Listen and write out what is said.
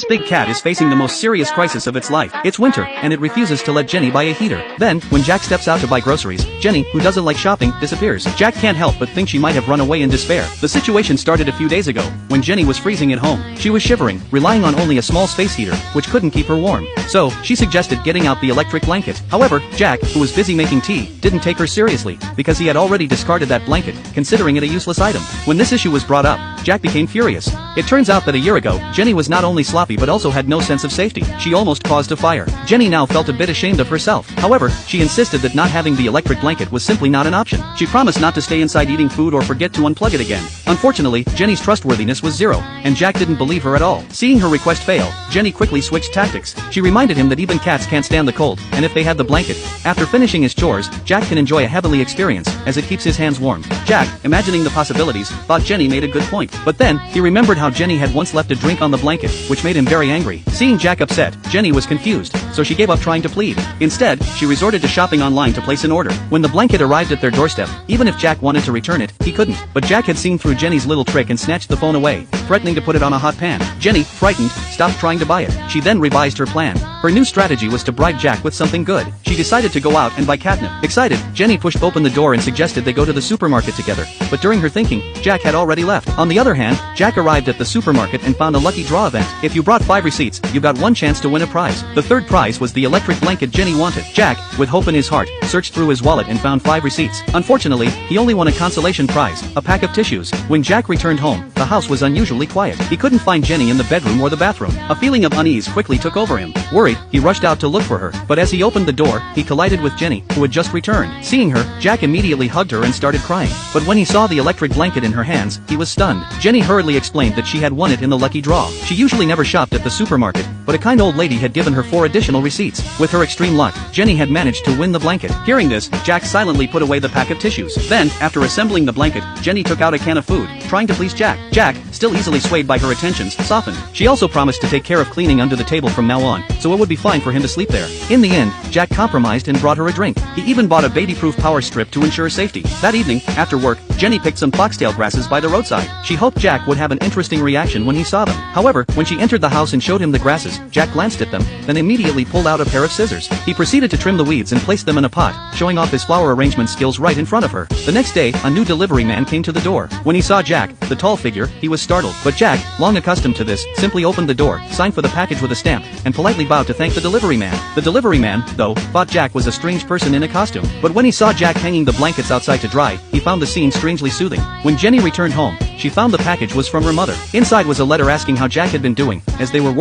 Big Cat is facing the most serious crisis of its life. It's winter, and it refuses to let Jenny buy a heater. Then, when Jack steps out to buy groceries, Jenny, who doesn't like shopping, disappears. Jack can't help but think she might have run away in despair. The situation started a few days ago, when Jenny was freezing at home. She was shivering, relying on only a small space heater, which couldn't keep her warm. So, she suggested getting out the electric blanket. However, Jack, who was busy making tea, didn't take her seriously, because he had already discarded that blanket, considering it a useless item. When this issue was brought up, Jack became furious. It turns out that a year ago, Jenny was not only sloppy but also had no sense of safety. She almost caused a fire. Jenny now felt a bit ashamed of herself. However, she insisted that not having the electric blanket was simply not an option. She promised not to stay inside eating food or forget to unplug it again. Unfortunately, Jenny's trustworthiness was zero, and Jack didn't believe her at all. Seeing her request fail, Jenny quickly switched tactics. She reminded him that even cats can't stand the cold, and if they had the blanket, after finishing his chores, Jack can enjoy a heavenly experience, as it keeps his hands warm. Jack, imagining the possibilities, thought Jenny made a good point. But then, he remembered how Jenny had once left a drink on the blanket, which made him very angry. Seeing Jack upset, Jenny was confused, so she gave up trying to plead. Instead, she resorted to shopping online to place an order. When the blanket arrived at their doorstep, even if Jack wanted to return it, he couldn't. But Jack had seen through Jenny's little trick and snatched the phone away, threatening to put it on a hot pan. Jenny, frightened, stopped trying to buy it. She then revised her plan. Her new strategy was to bribe Jack with something good. She decided to go out and buy catnip. Excited, Jenny pushed open the door and suggested they go to the supermarket together. But during her thinking, Jack had already left. On the other hand, Jack arrived at the supermarket and found a lucky draw event. If you brought 5 receipts, you got one chance to win a prize. The third prize was the electric blanket Jenny wanted. Jack, with hope in his heart, searched through his wallet and found 5 receipts. Unfortunately, he only won a consolation prize, a pack of tissues. When Jack returned home, the house was unusually quiet. He couldn't find Jenny in the bedroom or the bathroom. A feeling of unease quickly took over him. Worried, he rushed out to look for her, but as he opened the door, he collided with Jenny, who had just returned. Seeing her, Jack immediately hugged her and started crying. But when he saw the electric blanket in her hands, he was stunned. Jenny hurriedly explained that she had won it in the lucky draw. She usually never shopped at the supermarket, but a kind old lady had given her 4 additional receipts. With her extreme luck, Jenny had managed to win the blanket. Hearing this, Jack silently put away the pack of tissues. Then, after assembling the blanket, Jenny took out a can of food, trying to please Jack. Jack, still easily swayed by her attentions, softened. She also promised to take care of cleaning under the table from now on, so it would be fine for him to sleep there. In the end, Jack compromised and brought her a drink. He even bought a baby-proof power strip to ensure safety. That evening, after work, Jenny picked some foxtail grasses by the roadside. She hoped Jack would have an interesting reaction when he saw them. However, when she entered the house and showed him the grasses, Jack glanced at them, then immediately pulled out a pair of scissors. He proceeded to trim the weeds and place them in a pot, showing off his flower arrangement skills right in front of her. The next day, a new delivery man came to the door. When he saw Jack, the tall figure, he was startled. But Jack, long accustomed to this, simply opened the door, signed for the package with a stamp, and politely bowed to thank the delivery man. The delivery man, though, thought Jack was a strange person in a costume. But when he saw Jack hanging the blankets outside to dry, he found the scene strangely soothing. When Jenny returned home, she found the package was from her mother. Inside was a letter asking how Jack had been doing, as they were worried